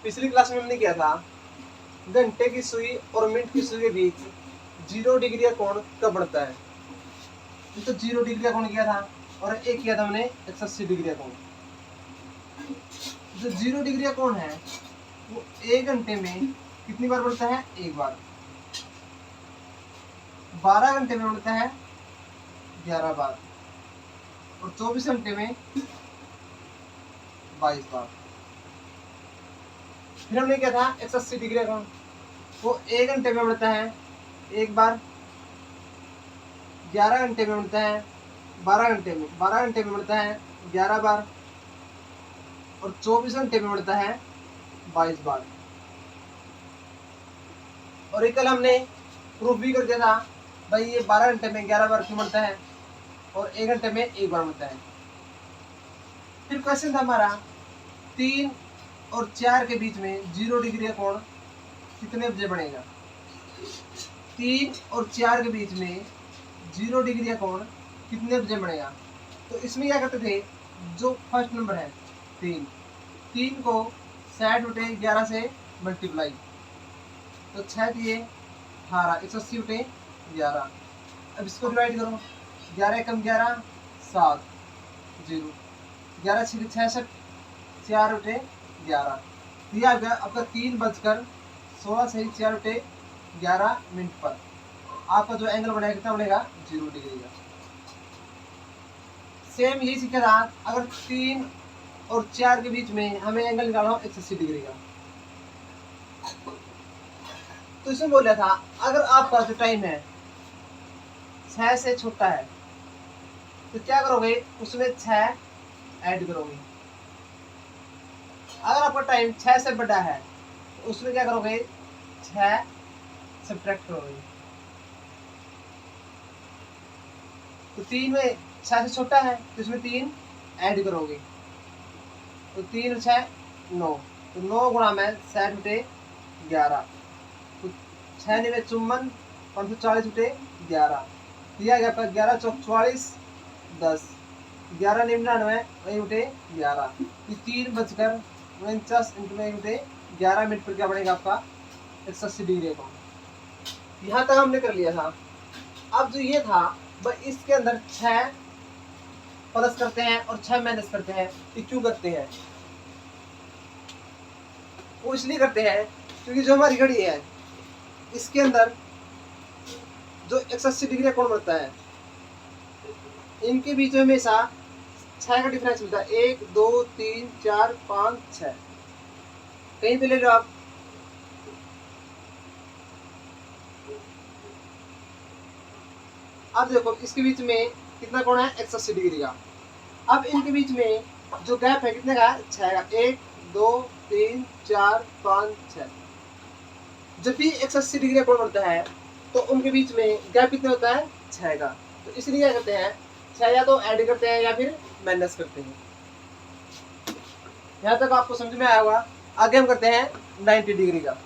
पिछली क्लास में हमने किया था घंटे की सुई और मिनट की सुई के बीच 0 डिग्री का कोण कब बनता है। तो 0 डिग्री का कोण किया था और एक किया था हमने 180 डिग्री का कोण। जो 0 डिग्री का कोण है वो 1 घंटे में कितनी बार बनता है? एक बार। 12 घंटे में बनता है 11 बार और 24 घंटे में 22 बार। फिर हमने क्या था 180 डिग्री का कोण, वो 1 घंटे में बनता है एक बार, 11 घंटे में बनता है 12 घंटे में बनता है 11 बार और 24 घंटे में बनता है 22 बार। और एक कल हमने प्रूफ भी कर दिया था भाई ये 12 घंटे में 11 बार क्यों बनता है और 1 घंटे में एक बार बनता है। फिर क्वेश्चन था हमारा 3 और 4 के बीच में 0 डिग्री का कोण कितने बजे बनेगा। 3 और 4 के बीच में 0 डिग्री का कोण कितने बजे बनेगा। तो इसमें क्या करते थे, जो फर्स्ट नंबर है 3 को 60/11 से मल्टीप्लाई, तो 6 दिए 18, 180/11। अब इसको डिवाइड करो, 11 एकम 11, 7, 0, 11 6 66, 4/11 दिया आपका 3:16 से 4/11 मिनट पर आपका जो एंगल बनेगा कितना बनेगा 0 डिग्री का। सेम यही सीखा था, अगर 3 और 4 के बीच में हमें एंगल निकालना हो 180 डिग्री का। तो इसमें बोला था अगर आपका जो टाइम है 6 से छोटा है तो क्या करोगे, उसमें 6 ऐड करोगे। अगर आपका टाइम 6 से बड़ा है तो उसमें क्या करोगे, 6 सब्ट्रैक्ट करोगे। तो 3 में 6 से छोटा है तो इसमें 3 ऐड करोगे, तो 3 और 6 9, तो 9 गुणा में 60/11, तो 6 9 54, 540/11 दिया गया आपका 11 चौक 44, 10, 11 99 1/11, 3:49 1/11 मिनट पर क्या बनेगा आपका 180 डिग्री का। यहाँ तक हमने कर लिया था। अब जो ये था भाई इसके अंदर 6 प्लस करते हैं और 6 माइनस करते हैं, ये क्यों करते हैं? वो इसलिए करते हैं क्योंकि जो हमारी घड़ी है इसके अंदर जो 180 डिग्री का कोण बनता है इनके बीच में हमेशा 6 का डिफरेंस मिलता है, 1 2 3 4 5 6। कहीं पे ले लो आप, अब देखो इसके बीच में कितना कोण है 180 डिग्री का। अब इनके बीच में जो गैप है कितने का, 6 का, 1 2 3 4 5 6। जब भी 180 डिग्री का कोण बनता है तो उनके बीच में गैप कितना होता है 6 का। तो इसलिए क्या करते हैं, 6 या तो ऐड करते हैं या फिर माइनस करते हैं। यहाँ तक आपको समझ में आया होगा। आगे हम करते हैं 90 डिग्री का।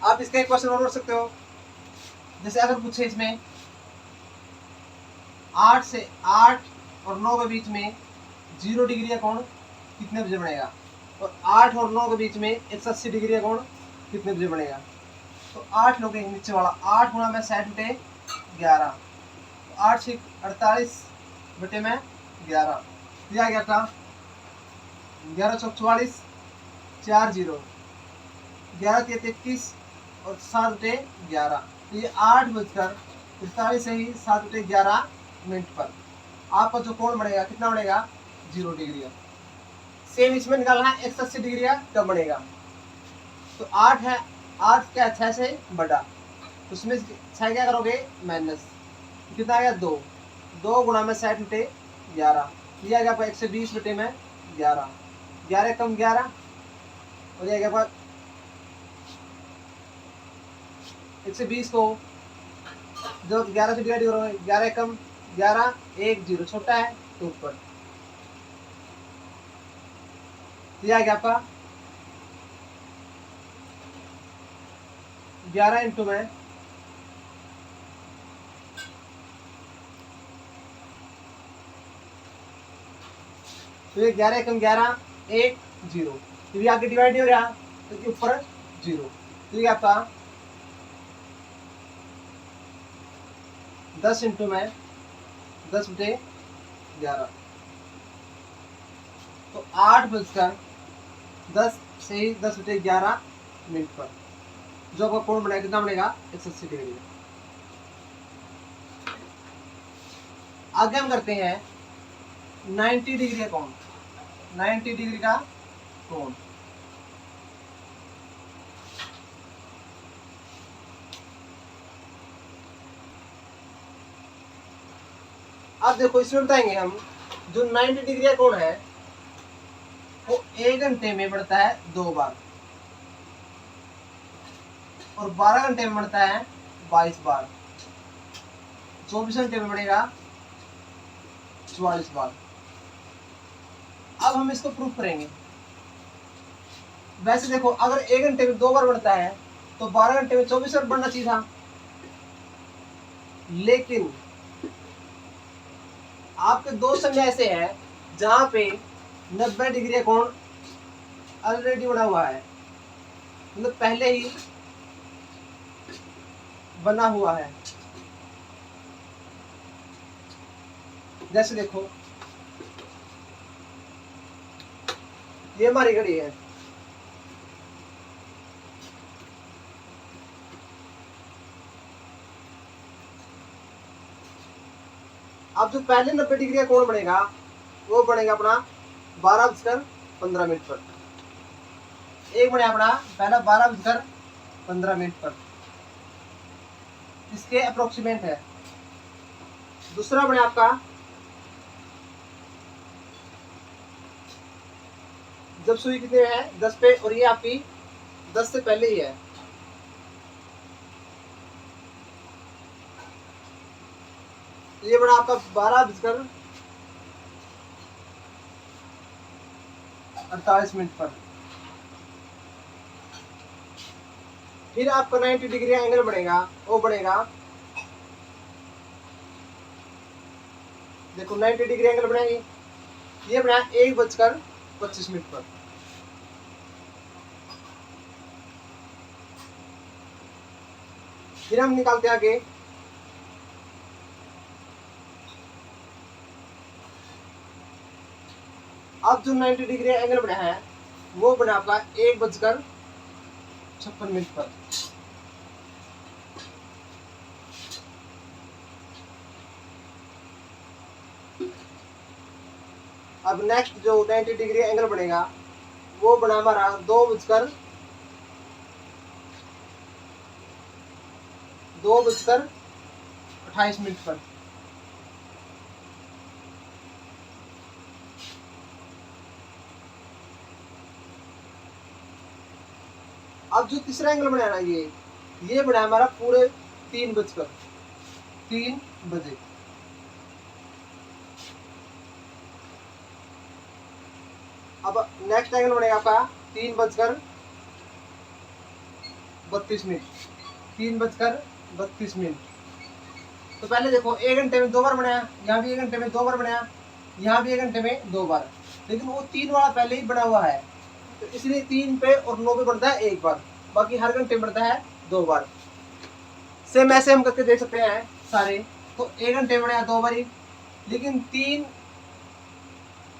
आप इसका एक क्वेश्चन और कर सकते हो, जैसे अगर पूछे इसमें 8 और 9 के बीच में 0 डिग्री का कोण कितने बजे बनेगा, और 8 और 9 के बीच में 180 डिग्री का कोण कितने बजे बनेगा। तो 8 लोग नीचे वाला 8 गुणा में 60/11, तो 8 6 48/11 दिया गया था 11 चौक 44, 4 0, 11 3 21 और 7/11। तो ये 8:48 से ही 7/11 मिनट पर आपका जो कोण बनेगा कितना बनेगा 0 डिग्री का। सेम इसमें निकालना है 180 डिग्री का कब बनेगा। तो 8 है, 8 क्या 6 से बड़ा, तो उसमें 6 क्या करोगे माइनस, कितना आ गया 2, 2 गुणा में 60/11 दिया गया आपका 120/11, 11 कम 11 हो जाएगा आपका 120 को जो 11 से डिवाइड करोगे, 11 कम 11 1 0 छोटा है तो ऊपर दिया गया आपका 11 इंटू में तो ये 11 एकम 11, 1 0, तो ये आगे डिवाइड हो रहा तो ये ऊपर 0, तो ये आपका 10 इंटू में 10/11, तो 8:10 से ही 10/11 मिनट पर जो आपका कोण बनेगा कितना बनेगा 180 डिग्री। आगे हम करते हैं 90 डिग्री का कोण, 90 डिग्री का कोण। अब देखो इसमें बताएंगे हम जो 90 डिग्री का कोण है वो 1 घंटे में बढ़ता है 2 बार और 12 घंटे में बढ़ता है 22 बार, 24 घंटे में बढ़ेगा 44 बार। अब हम इसको प्रूफ करेंगे। वैसे देखो अगर 1 घंटे में 2 बार बढ़ता है तो 12 घंटे में 24 बार बढ़ना चाहिए था, लेकिन आपके दो समय ऐसे हैं जहां पे 90 डिग्री का कोण ऑलरेडी बना हुआ है, मतलब पहले ही बना हुआ है। जैसे देखो ये हमारी घड़ी है, अब जो पहले 90 डिग्री का कोण बनेगा वो बनेगा अपना 12:15 पर, एक बने अपना पहला 12:15 पर, इसके अप्रोक्सीमेट है। दूसरा बने आपका जब सुई कितने है 10 पे और ये आपकी 10 से पहले ही है, ये बड़ा आपका 12:48 पर। फिर आपका 90 डिग्री एंगल बनेगा, वो बनेगा देखो 90 डिग्री एंगल बनाएंगे, ये बना 1:25 पर। फिर हम निकालते हैं आगे अब जो 90 डिग्री एंगल बना है वो बना आपका 1:56 पर। अब नेक्स्ट जो 90 डिग्री एंगल बनेगा वो बना हमारा 2:28 पर। अब जो तीसरा एंगल बनाना ये बना हमारा पूरे 3 बजे। अब नेक्स्ट एंगल बनेगा आपका 3:32 3:32। तो पहले देखो 1 घंटे में 2 बार बनाया, यहाँ भी 1 घंटे में 2 बार बनाया, यहाँ भी 1 घंटे में 2 बार, लेकिन वो 3 वाला पहले ही बना हुआ है तो इसलिए 3 पे और 9 पे बढ़ता है 1 बार, बाकी हर घंटे में बढ़ता है 2 बार। सेम ऐसे हम करके देख सकते हैं सारे, तो 1 घंटे में बढ़ा 2 बार ही, लेकिन 3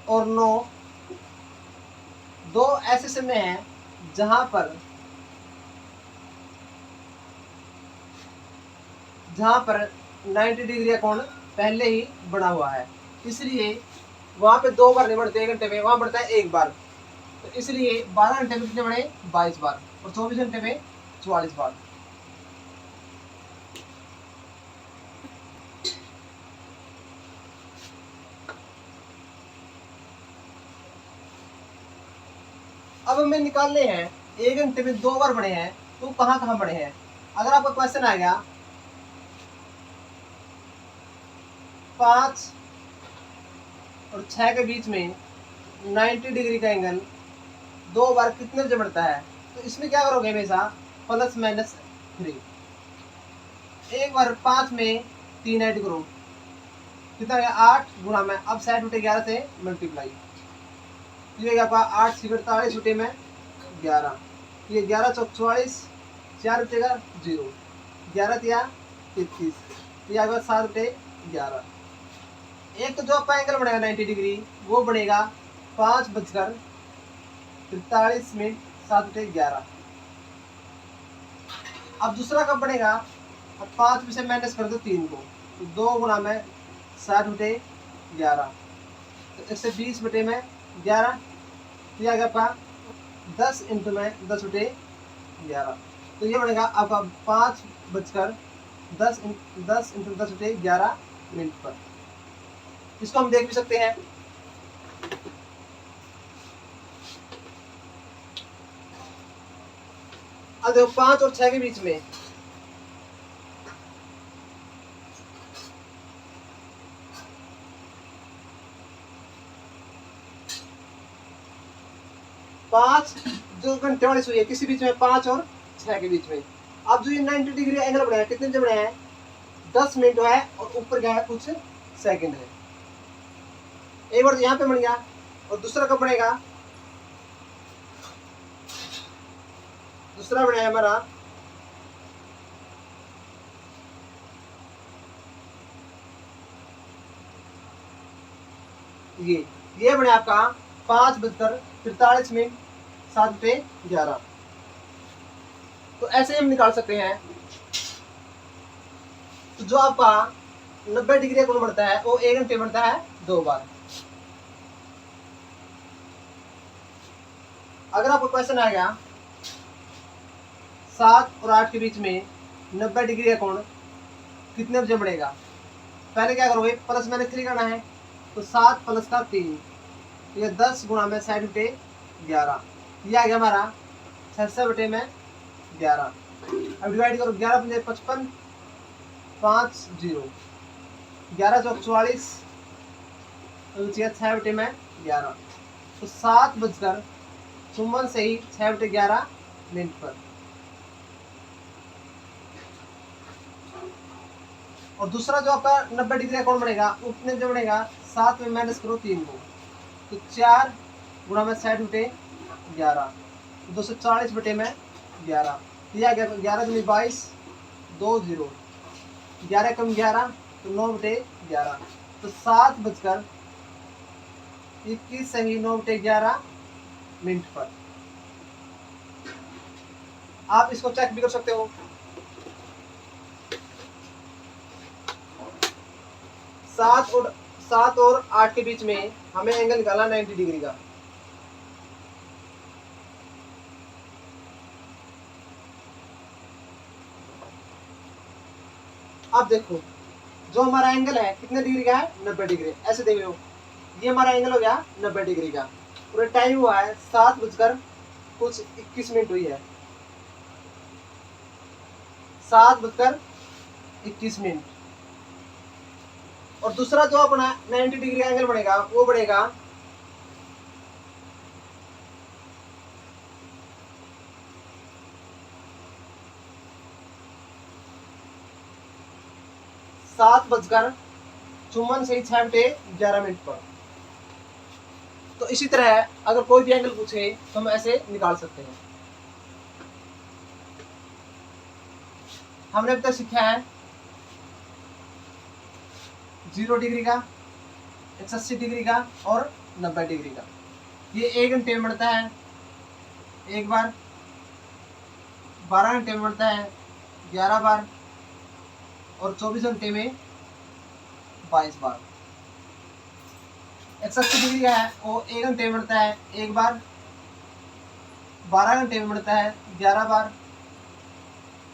और 9 दो ऐसे समय हैं जहां पर 90 डिग्री का कोण पहले ही बना हुआ है, इसलिए वहां पे 2 बार नहीं बढ़ते 1 घंटे में, वहां बढ़ता है 1 बार। तो इसलिए 12 घंटे में कितने बढ़े 22 बार और 24 घंटे में 44 बार। अब हमें निकालने हैं 1 घंटे में 2 बार बढ़े हैं तो कहां कहां बढ़े हैं। अगर आपका क्वेश्चन आ गया 5 और 6 के बीच में 90 डिग्री का एंगल 2 बार कितने बजे बढ़ता है, तो इसमें क्या करोगे हमेशा +-3। एक बार 5 में 3 ऐड करो कितना है 8 गुणा में, अब 60/11 से मल्टीप्लाई, ये आपका 8 × 48 बटे में 11, ये 11 × 4 = 44, 4 बचेगा 0, 11 × 33, ये आपका 7 बटे 11। एक तो जो आपका एंगल बनेगा 90 डिग्री वो बनेगा 5:43 7 बटे 11। अब दूसरा कब बनेगा, अब 5 में से माइनस कर दो 3 को, तो 2 गुणा में 60 बटे 11, तो 120 बटे में 11, ये आ गया आपका 10 × में 10 बटे 11, तो ये बनेगा आपका 5:10 × 10 बटे 11 मिनट पर। इसको हम देख भी सकते हैं। अब देखो 5 और 6 के बीच में पांच जो घंटे वाली सुई है किसी बीच में 5 और 6 के बीच में। अब जो ये 90 डिग्री एंगल बनाया कितने बजे बनाया है, 10 मिनट है और ऊपर क्या है कुछ सेकंड है। एक बार यहाँ पे बन गया और दूसरा कब बनेगा, दूसरा बनाया हमारा ये बने आपका 5:43 7 बटे 11। तो ऐसे हम निकाल सकते हैं। तो जो आपका 90 डिग्री कोण बढ़ता है वो 1 घंटे बढ़ता है 2 बार। अगर आपको क्वेश्चन आ गया 7 और 8 के बीच में 90 डिग्री का कोण कितने बजे बढ़ेगा, पहले क्या करोगे प्लस माइनस 3 करना है, तो 7 + 3 ये 10 गुणा में 60 बटे 11, ये आ गया हमारा 66 बटे में 11। अब डिवाइड करो 11 × 55 5 0, 11 × 44 तो 6 बटे में 11, तो 7:54 से ही 6 बटे 11 मिनट पर। और दूसरा जो आपका 90 डिग्री का कोण बनेगा उतने जो बनेगा 7 में माइनस करो 3 को, तो 4 गुणा में 60 बटे 11 240 बटे में 11, ये आ गया 11 दूनी 22 2 0, 11 कम 11 तो 9 बटे 11, तो 7:21 सही 9 बटे 11 मिनट पर। आप इसको चेक भी कर सकते हो। 7 और 8 के बीच में हमें एंगल निकालना 90 डिग्री का। अब देखो जो हमारा एंगल है कितने डिग्री का है, 90 डिग्री। ऐसे देख लो ये हमारा एंगल हो गया 90 डिग्री का। पूरा टाइम हुआ है 7:21 हुई है, 7:21। और दूसरा जो अपना 90 डिग्री का एंगल बनेगा वो बढ़ेगा 7:54 से 6 बटे 11 मिनट पर। तो इसी तरह अगर कोई भी एंगल पूछे तो हम ऐसे निकाल सकते हैं। हमने अब तक सीखा है 0 डिग्री का, 180 डिग्री का और 90 डिग्री का। ये 1 घंटे में बढ़ता है एक बार, 12 घंटे में बढ़ता है 11 बार और 24 घंटे में 22 बार। 180 डिग्री का है वो 1 घंटे में बढ़ता है एक बार, 12 घंटे में बढ़ता है 11 बार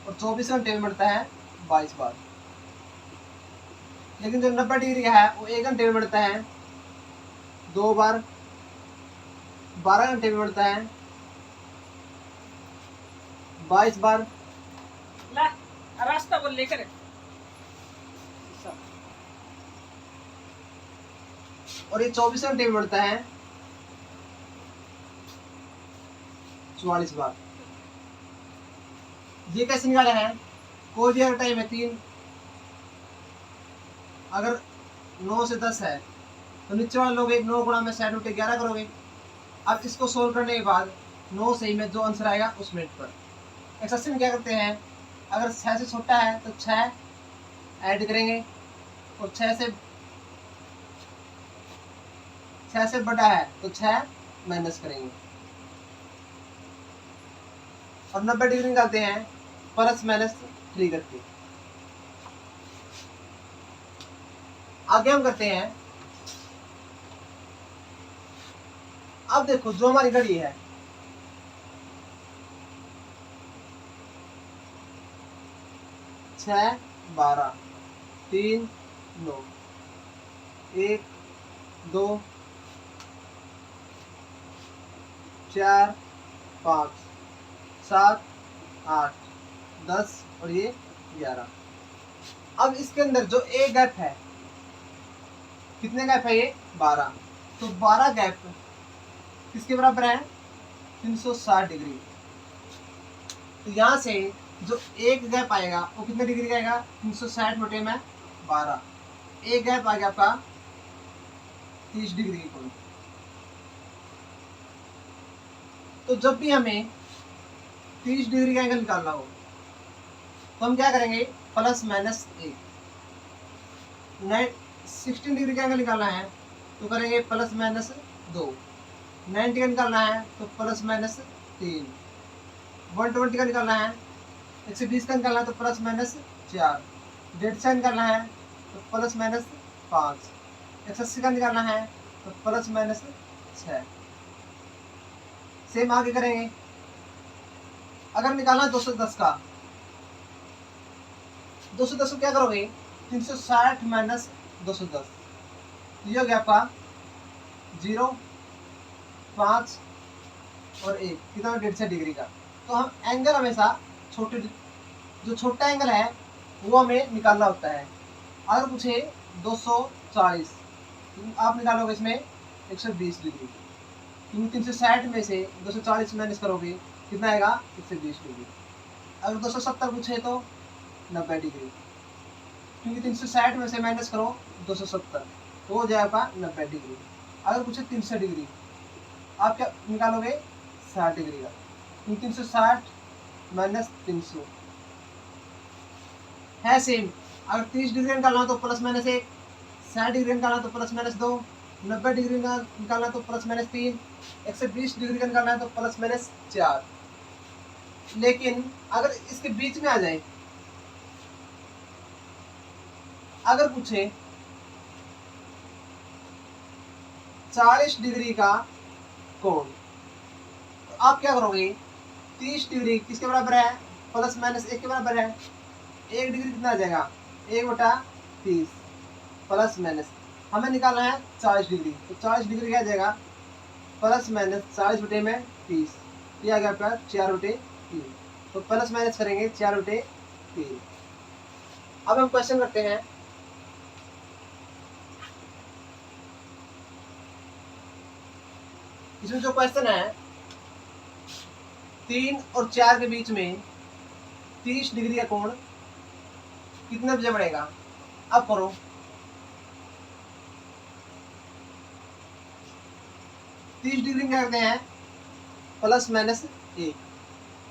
और 24 घंटे में बढ़ता है 22 बार। लेकिन जो 90 डिग्री का है वो 1 घंटे में बढ़ता है 2 बार, 12 घंटे में बढ़ता है 22 बार रास्ता बोल लेकर और ये 24 घंटे में बढ़ता है 44 बार। ये कैसे निकाले हैं, कोई भी अगर टाइम है 3, अगर 9 से 10 है तो नीचे वाले लोग 9 गुणा में 60 बटे 11 करोगे अब इसको सोल्व करने के बाद 9 सही में जो आंसर आएगा उस मिनट पर। एक्सरसाइज में क्या करते हैं, अगर 6 से छोटा है तो 6 ऐड करेंगे, और 6 से बड़ा है तो 6 माइनस करेंगे, और 90 डिग्री निकालते हैं प्लस माइनस 3 करके। आगे हम करते हैं, अब देखो जो हमारी घड़ी है 6 12 3 9 1 2 4 5 7 8 10 और ये 11। अब इसके अंदर जो एक गैप है, कितने गैप है ये 12, तो 12 गैप किसके बराबर है 360 डिग्री। तो यहाँ से जो एक गैप आएगा वो कितने डिग्री का आएगा 360 बटे में 12, एक गैप आ गया आपका 30 डिग्री की कोण। तो जब भी हमें 30 डिग्री का एंगल निकालना हो तो हम क्या करेंगे, प्लस माइनस 1। 16 डिग्री का एंगल निकालना है तो करेंगे प्लस माइनस 2। 90 का निकालना है तो प्लस माइनस 3। 120 का निकालना है, 120 का निकालना है तो प्लस माइनस 4। 150 का निकालना है तो प्लस माइनस 5। 180 का निकालना है तो प्लस माइनस 6। सेम आगे करेंगे, अगर निकालना है 210 का, 210 को क्या करोगे 360 माइनस 210, ये हो गया आपका 0 5 और 1, कितना 150 डिग्री का। तो हम एंगल हमेशा जो छोटा एंगल है वो हमें निकालना होता है। अगर पूछे 240 तो आप निकालोगे इसमें 120 डिग्री, क्योंकि 360 में से 240 माइनस करोगे कितना आएगा 120 डिग्री। अगर 270 पूछे तो 90 डिग्री, क्योंकि 360 में से माइनस करो 270 तो हो जाएगा 90 डिग्री। अगर पूछे 300 डिग्री, आप क्या निकालोगे 60 डिग्री का, क्योंकि 360 माइनस 300 है सेम। अगर 30 डिग्री निकालना हो तो प्लस माइनस 1, 60 डिग्री निकालना तो प्लस माइनस 2, 90 डिग्री निकालना तो प्लस माइनस 3, 120 डिग्री का निकालना है तो प्लस माइनस 4। लेकिन अगर इसके बीच में आ जाए, अगर पूछे 40 डिग्री का कोण, तो आप क्या करोगे 30 डिग्री किसके बराबर है प्लस माइनस 1 के बराबर है, 1 डिग्री कितना आ जाएगा 1/30 प्लस माइनस, हमें निकालना है 40 डिग्री, तो 40 डिग्री क्या आ जाएगा प्लस माइनस 40 बटे में 30, ये आ गया आपका 4/3। तो प्लस माइनस करेंगे 4/3। अब हम क्वेश्चन करते हैं, इसमें जो क्वेश्चन है 3 और 4 के बीच में 30 डिग्री का कोण कितने बजे बढ़ेगा। अब करो, तीस डिग्री क्या करते हैं प्लस माइनस 1,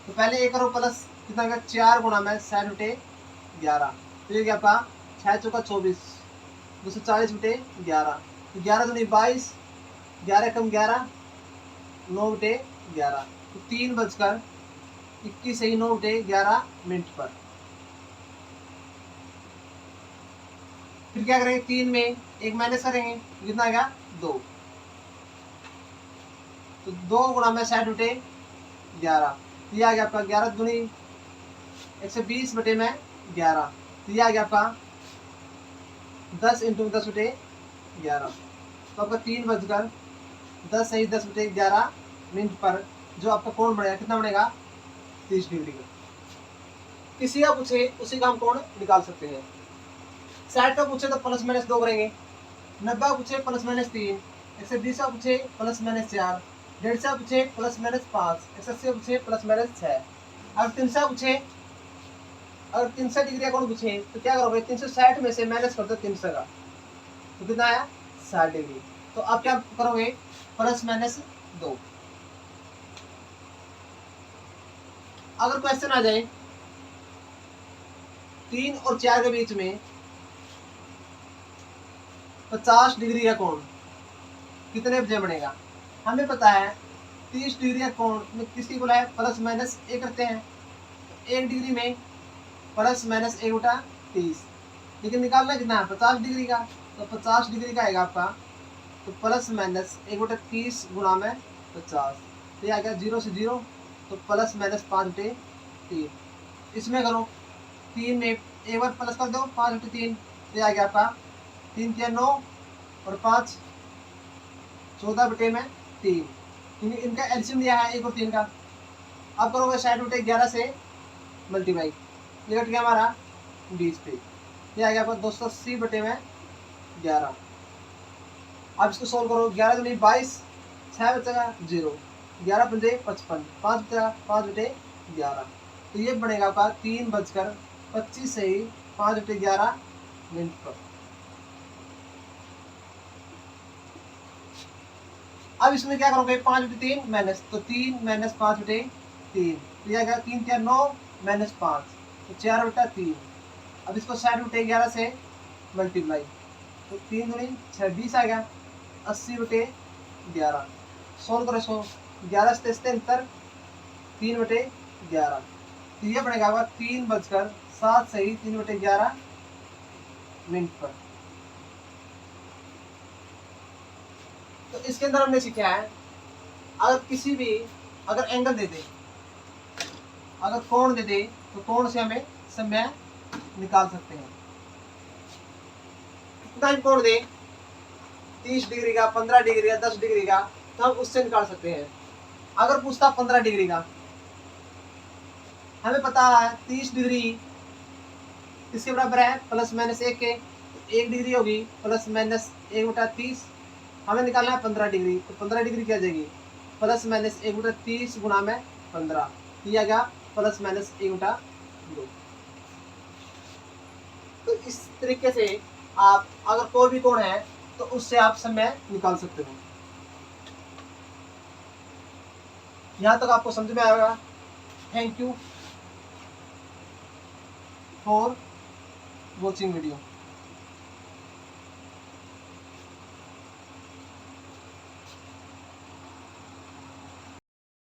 तो पहले एक करो प्लस कितना का 4 गुणा में 60/11, तो ये क्या आपका 6 चौका 24, 240/11, 11 दूनी 22, 11 कम 11, 9/11, तो 3:21 सही 9/11 मिनट पर। फिर क्या करेंगे 3 में एक माइनस करेंगे, कितना आ गया 2, तो 2 गुणा में 60/11, ये आ गया आपका 11 दूनी 120 बटे में 11, तो ये आ गया आपका 10 × 10/11, तो आपका 3:10 सही 10/11 मिनट पर जो आपका कोण बढ़ेगा कितना बढ़ेगा 30 डिग्री का। किसी का पूछे उसी का हम कोण निकाल सकते हैं। 60 का पूछे तो प्लस माइनस 2 करेंगे, 90 का पूछे प्लस माइनस 3, 120 का पूछे प्लस माइनस 4, 150 का पूछे प्लस माइनस 5, 180 का पूछे प्लस माइनस 6। अगर 300 पूछे, अगर 300 डिग्री का कोण पूछे तो क्या करोगे 360 में से माइनस कर दो 300 का, तो कितना आया 60 डिग्री। तो आप क्या करोगे प्लस माइनस 2। अगर क्वेश्चन आ जाए 3 और 4 के बीच में 50 डिग्री का कोण कितने बजे बनेगा? हमें पता है 30 डिग्री का कोण में किसकी बोला है, प्लस माइनस ए करते हैं। 1 डिग्री में प्लस माइनस ए बटा 30, लेकिन निकालना कितना है 50 डिग्री का, तो 50 डिग्री का आएगा आपका, तो प्लस माइनस 1/30 गुणा में 50, तो ये आ गया 0 से 0, तो प्लस माइनस 5/3। इसमें करो 3 में एक बार प्लस कर दो 5/3, तो ये आ गया आपका 3 के 9 और 5 14/3, क्योंकि इनका एलसीएम दिया है 1 और 3 का। अब करोगे 60/11 से मल्टीप्लाई, ये कट गया हमारा 20 पे, ये आ गया आपका 280/11। अब इसको सोल्व करो, 11 दूनी 22, 6 बचेगा 0, 11 पंजे 55, 5 बचेगा 5/11, तो ये बनेगा आपका 3:25 से ही 5/11 मिनट पर। अब इसमें क्या करोगे 5/3 माइनस, तो 3 माइनस 5/3, तो ये आ गया 3 क्या 9 माइनस 5, तो 4/3। अब इसको 60/11 से मल्टीप्लाई, तो 3 दूनी 26 आ गया 80/11। सोल्व करो इसको, 11 से 73, 3/11, तो ये बनेगा आपका 3:07 से ही 3/11 मिनट पर। तो इसके अंदर हमने सीखा है, अगर किसी भी अगर एंगल दे दे, अगर कोण दे दे, तो कोण से हमें समय निकाल सकते हैं। कितना भी कोण दे, 30 डिग्री का, 15 डिग्री का, 10 डिग्री का, तो हम उससे निकाल सकते हैं। अगर पूछता 15 डिग्री का, हमें पता है 30 डिग्री किसके बराबर है, प्लस माइनस 1 के, 1 डिग्री होगी प्लस माइनस 1/30, हमें निकालना है 15 डिग्री, तो 15 डिग्री क्या जाएगी प्लस माइनस 1/30 गुणा में 15, दिया गया प्लस माइनस 1/2। तो इस तरीके से आप अगर कोई भी कोण है तो उससे आप समय निकाल सकते हो। यहाँ तक आपको समझ में आएगा। Thank you for watching video.